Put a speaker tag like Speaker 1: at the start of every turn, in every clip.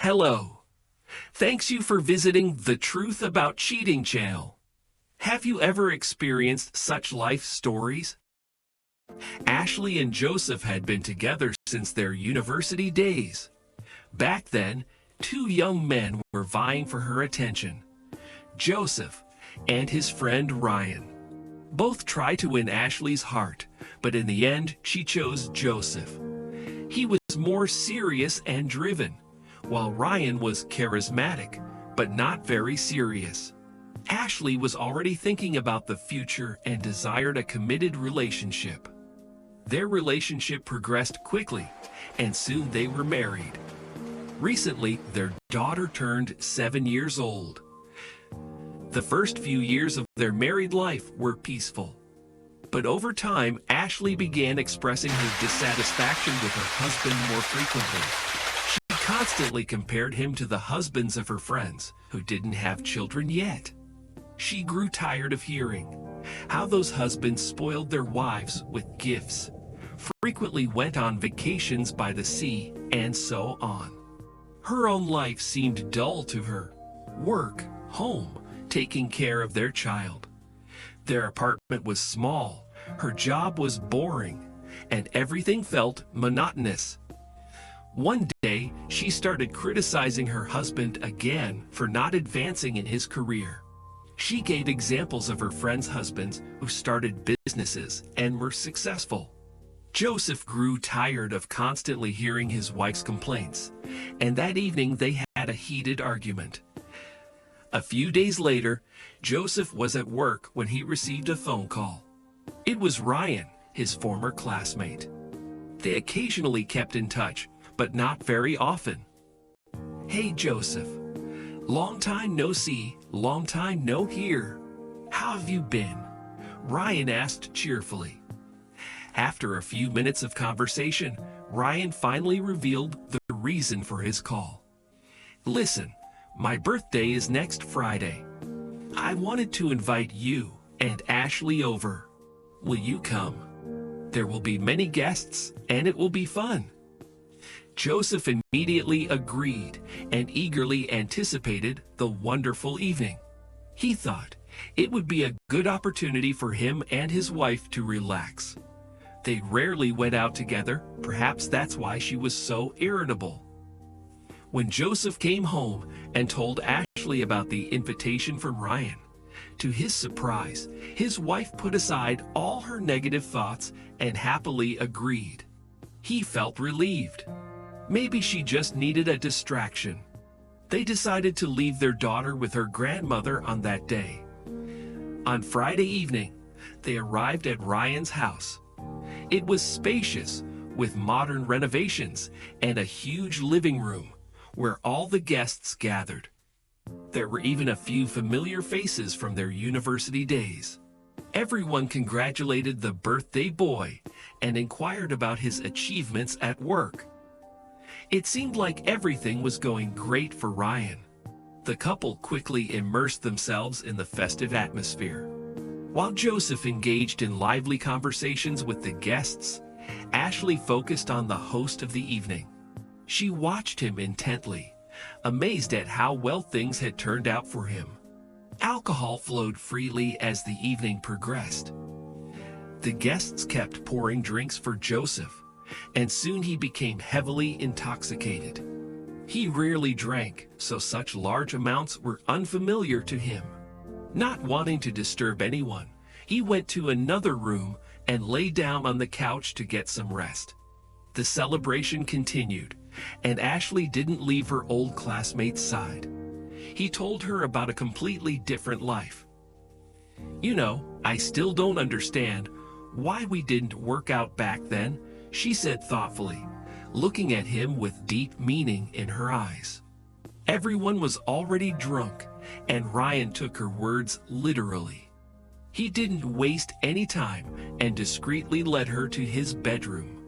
Speaker 1: Hello. Thanks you for visiting the Truth About Cheating channel. Have you ever experienced such life stories? Ashley and Joseph had been together since their university days. Back then, two young men were vying for her attention, Joseph and his friend Ryan. Both tried to win Ashley's heart, but in the end, she chose Joseph. He was more serious and driven, while Ryan was charismatic, but not very serious. Ashley was already thinking about the future and desired a committed relationship. Their relationship progressed quickly, and soon they were married. Recently, their daughter turned 7 years old. The first few years of their married life were peaceful. But over time, Ashley began expressing her dissatisfaction with her husband more frequently. She constantly compared him to the husbands of her friends who didn't have children yet. She grew tired of hearing how those husbands spoiled their wives with gifts, frequently went on vacations by the sea, and so on. Her own life seemed dull to her. Work, home, taking care of their child. Their apartment was small, her job was boring, and everything felt monotonous. One day, she started criticizing her husband again for not advancing in his career. She gave examples of her friends' husbands who started businesses and were successful. Joseph grew tired of constantly hearing his wife's complaints, and that evening they had a heated argument. A few days later, Joseph was at work when he received a phone call. It was Ryan, his former classmate. They occasionally kept in touch, but not very often. "Hey Joseph, long time no see, long time no hear. How have you been?" Ryan asked cheerfully. After a few minutes of conversation, Ryan finally revealed the reason for his call. "Listen, my birthday is next Friday. I wanted to invite you and Ashley over. Will you come? There will be many guests, and it will be fun." Joseph immediately agreed and eagerly anticipated the wonderful evening. He thought it would be a good opportunity for him and his wife to relax. They rarely went out together, perhaps that's why she was so irritable. When Joseph came home and told Ashley about the invitation from Ryan, to his surprise, his wife put aside all her negative thoughts and happily agreed. He felt relieved. Maybe she just needed a distraction. They decided to leave their daughter with her grandmother on that day. On Friday evening, they arrived at Ryan's house. It was spacious, with modern renovations and a huge living room where all the guests gathered. There were even a few familiar faces from their university days. Everyone congratulated the birthday boy and inquired about his achievements at work. It seemed like everything was going great for Ryan. The couple quickly immersed themselves in the festive atmosphere. While Joseph engaged in lively conversations with the guests, Ashley focused on the host of the evening. She watched him intently, amazed at how well things had turned out for him. Alcohol flowed freely as the evening progressed. The guests kept pouring drinks for Joseph, and soon he became heavily intoxicated. He rarely drank, so such large amounts were unfamiliar to him. Not wanting to disturb anyone, he went to another room and lay down on the couch to get some rest. The celebration continued, and Ashley didn't leave her old classmate's side. He told her about a completely different life. "You know, I still don't understand why we didn't work out back then," she said thoughtfully, looking at him with deep meaning in her eyes. Everyone was already drunk, and Ryan took her words literally. He didn't waste any time and discreetly led her to his bedroom.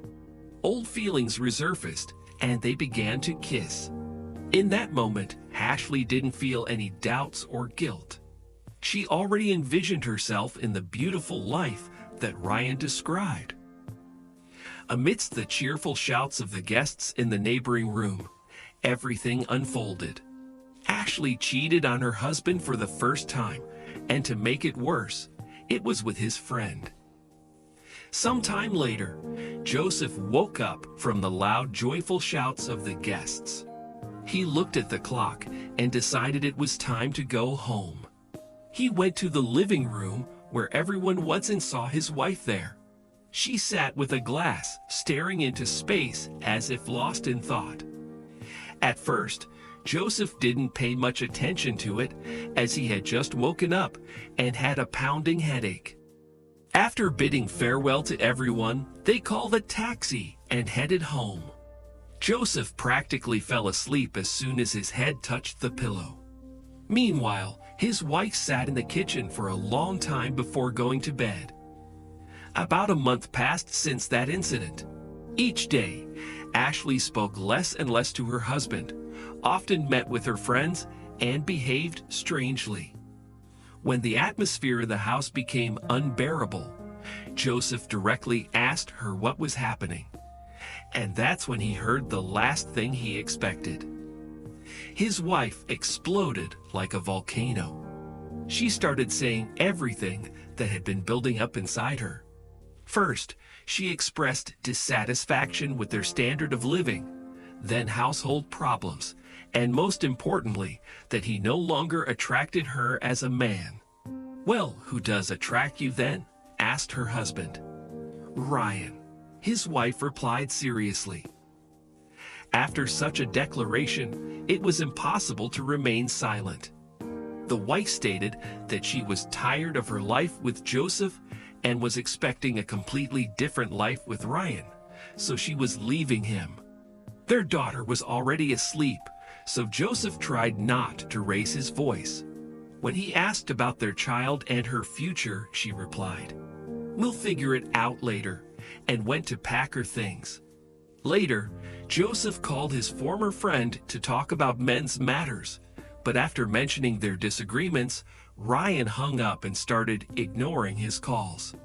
Speaker 1: Old feelings resurfaced, and they began to kiss. In that moment, Ashley didn't feel any doubts or guilt. She already envisioned herself in the beautiful life that Ryan described. Amidst the cheerful shouts of the guests in the neighboring room, everything unfolded. Ashley cheated on her husband for the first time, and to make it worse, it was with his friend. Sometime later, Joseph woke up from the loud, joyful shouts of the guests. He looked at the clock and decided it was time to go home. He went to the living room where everyone was and saw his wife there. She sat with a glass, staring into space as if lost in thought. At first, Joseph didn't pay much attention to it, as he had just woken up and had a pounding headache. After bidding farewell to everyone, they called a taxi and headed home. Joseph practically fell asleep as soon as his head touched the pillow. Meanwhile, his wife sat in the kitchen for a long time before going to bed. About a month passed since that incident. Each day, Ashley spoke less and less to her husband, often met with her friends, and behaved strangely. When the atmosphere of the house became unbearable, Joseph directly asked her what was happening. And that's when he heard the last thing he expected. His wife exploded like a volcano. She started saying everything that had been building up inside her. First, she expressed dissatisfaction with their standard of living, then household problems, and most importantly, that he no longer attracted her as a man. "Well, who does attract you then?" asked her husband. "Ryan," his wife replied seriously. After such a declaration, it was impossible to remain silent. The wife stated that she was tired of her life with Joseph and was expecting a completely different life with Ryan, so she was leaving him. Their daughter was already asleep, so Joseph tried not to raise his voice. When he asked about their child and her future, she replied, "We'll figure it out later," and went to pack her things. Later, Joseph called his former friend to talk about men's matters, but after mentioning their disagreements, Ryan hung up and started ignoring his calls.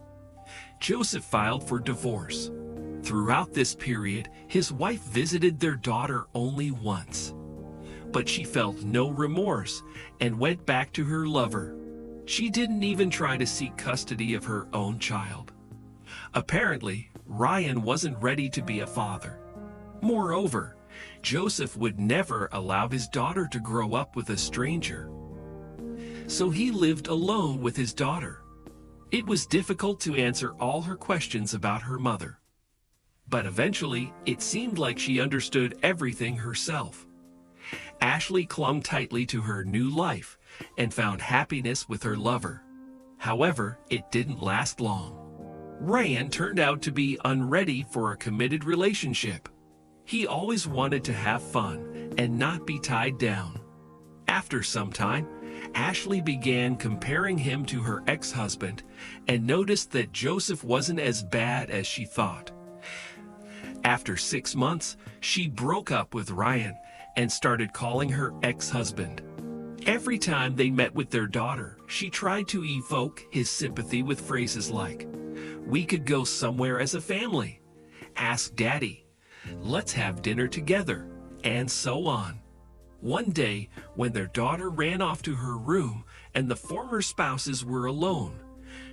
Speaker 1: Joseph filed for divorce. Throughout this period, his wife visited their daughter only once. But she felt no remorse and went back to her lover. She didn't even try to seek custody of her own child. Apparently, Ryan wasn't ready to be a father. Moreover, Joseph would never allow his daughter to grow up with a stranger. So he lived alone with his daughter. It was difficult to answer all her questions about her mother. But eventually, it seemed like she understood everything herself. Ashley clung tightly to her new life and found happiness with her lover. However, it didn't last long. Ryan turned out to be unready for a committed relationship. He always wanted to have fun and not be tied down. After some time, Ashley began comparing him to her ex-husband and noticed that Joseph wasn't as bad as she thought. After 6 months, she broke up with Ryan and started calling her ex-husband. Every time they met with their daughter, she tried to evoke his sympathy with phrases like, "We could go somewhere as a family," "Ask Daddy," "Let's have dinner together," and so on. One day, when their daughter ran off to her room and the former spouses were alone,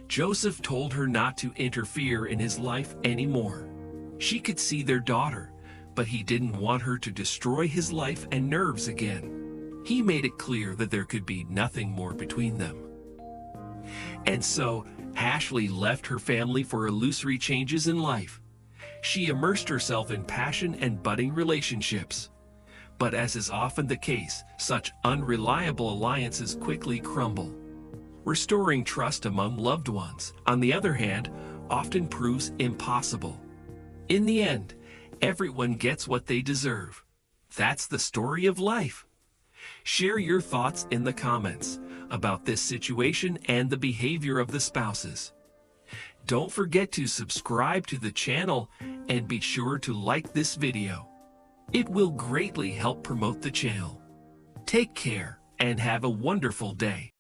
Speaker 1: Joseph told her not to interfere in his life anymore. She could see their daughter, but he didn't want her to destroy his life and nerves again. He made it clear that there could be nothing more between them. And so, Ashley left her family for illusory changes in life. She immersed herself in passion and budding relationships. But as is often the case, such unreliable alliances quickly crumble. Restoring trust among loved ones, on the other hand, often proves impossible. In the end, everyone gets what they deserve. That's the story of life. Share your thoughts in the comments about this situation and the behavior of the spouses. Don't forget to subscribe to the channel and be sure to like this video. It will greatly help promote the channel. Take care and have a wonderful day.